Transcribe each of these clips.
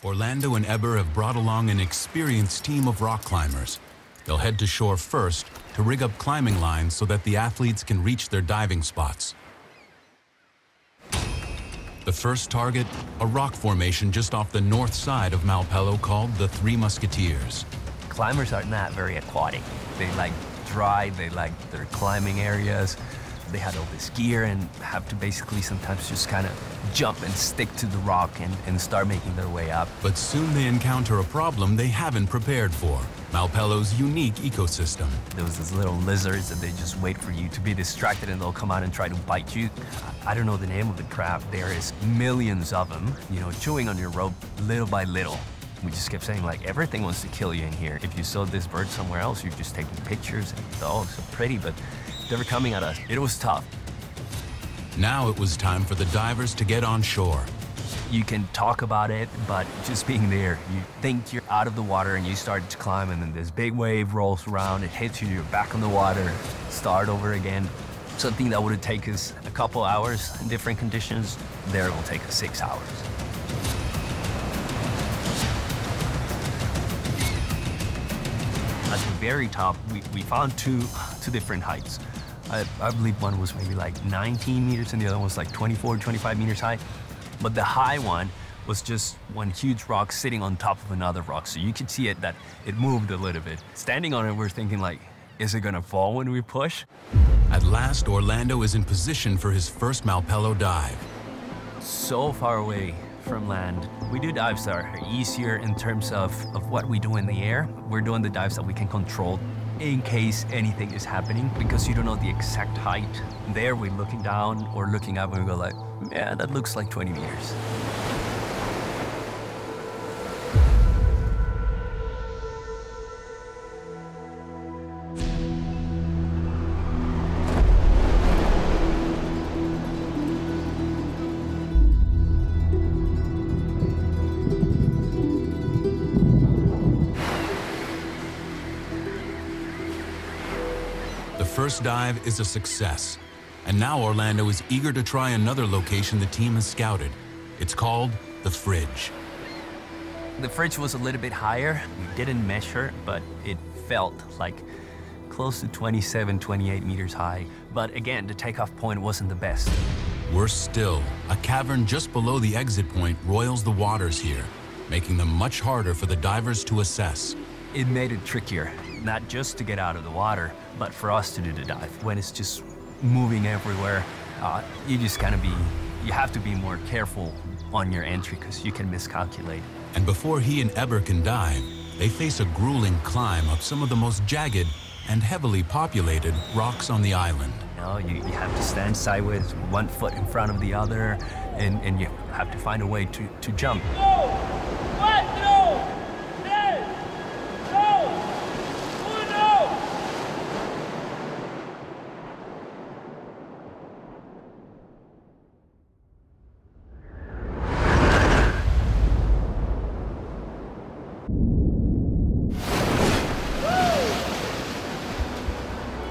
Orlando and Eber have brought along an experienced team of rock climbers. They'll head to shore first to rig up climbing lines so that the athletes can reach their diving spots. The first target, a rock formation just off the north side of Malpelo called the Three Musketeers. Climbers are not very aquatic. They like dry, they like their climbing areas. They had all this gear and have to basically sometimes just kind of jump and stick to the rock and start making their way up. But soon they encounter a problem they haven't prepared for, Malpelo's unique ecosystem. There was these little lizards that they just wait for you to be distracted and they'll come out and try to bite you. I don't know the name of the crab. There is millions of them, you know, chewing on your rope little by little. We just kept saying, like, everything wants to kill you in here. If you saw this bird somewhere else, you're just taking pictures and oh, so pretty, but they were coming at us. It was tough. Now it was time for the divers to get on shore. You can talk about it, but just being there, you think you're out of the water and you start to climb and then this big wave rolls around, it hits you, you're back on the water, start over again. Something that would take us a couple hours in different conditions, there it will take us 6 hours. At the very top, we found two different heights. I believe one was maybe like 19 meters and the other one was like 24, 25 meters high. But the high one was just one huge rock sitting on top of another rock. So you could see it that it moved a little bit. Standing on it, we're thinking like, is it gonna fall when we push? At last, Orlando is in position for his first Malpelo dive. So far away from land. We do dives that are easier in terms of what we do in the air. We're doing the dives that we can control in case anything is happening because you don't know the exact height. There we're looking down or looking up and we go like, yeah, that looks like 20 meters. The first dive is a success, and now Orlando is eager to try another location the team has scouted. It's called the Fridge. The fridge was a little bit higher. We didn't measure, but it felt like close to 27, 28 meters high. But again, the takeoff point wasn't the best. Worse still, a cavern just below the exit point roils the waters here, making them much harder for the divers to assess. It made it trickier, not just to get out of the water, but for us to do the dive. When it's just moving everywhere, you have to be more careful on your entry because you can miscalculate. And before he and Eber can dive, they face a grueling climb up some of the most jagged and heavily populated rocks on the island. You know, you have to stand sideways, one foot in front of the other, and you have to find a way to jump.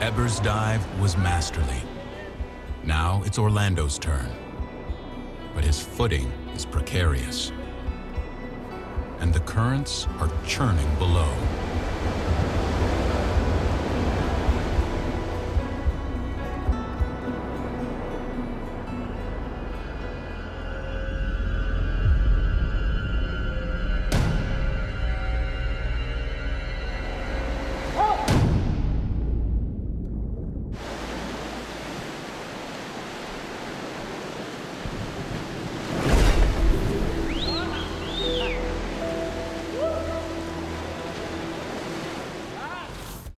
Eber's dive was masterly. Now it's Orlando's turn. But his footing is precarious. And the currents are churning below.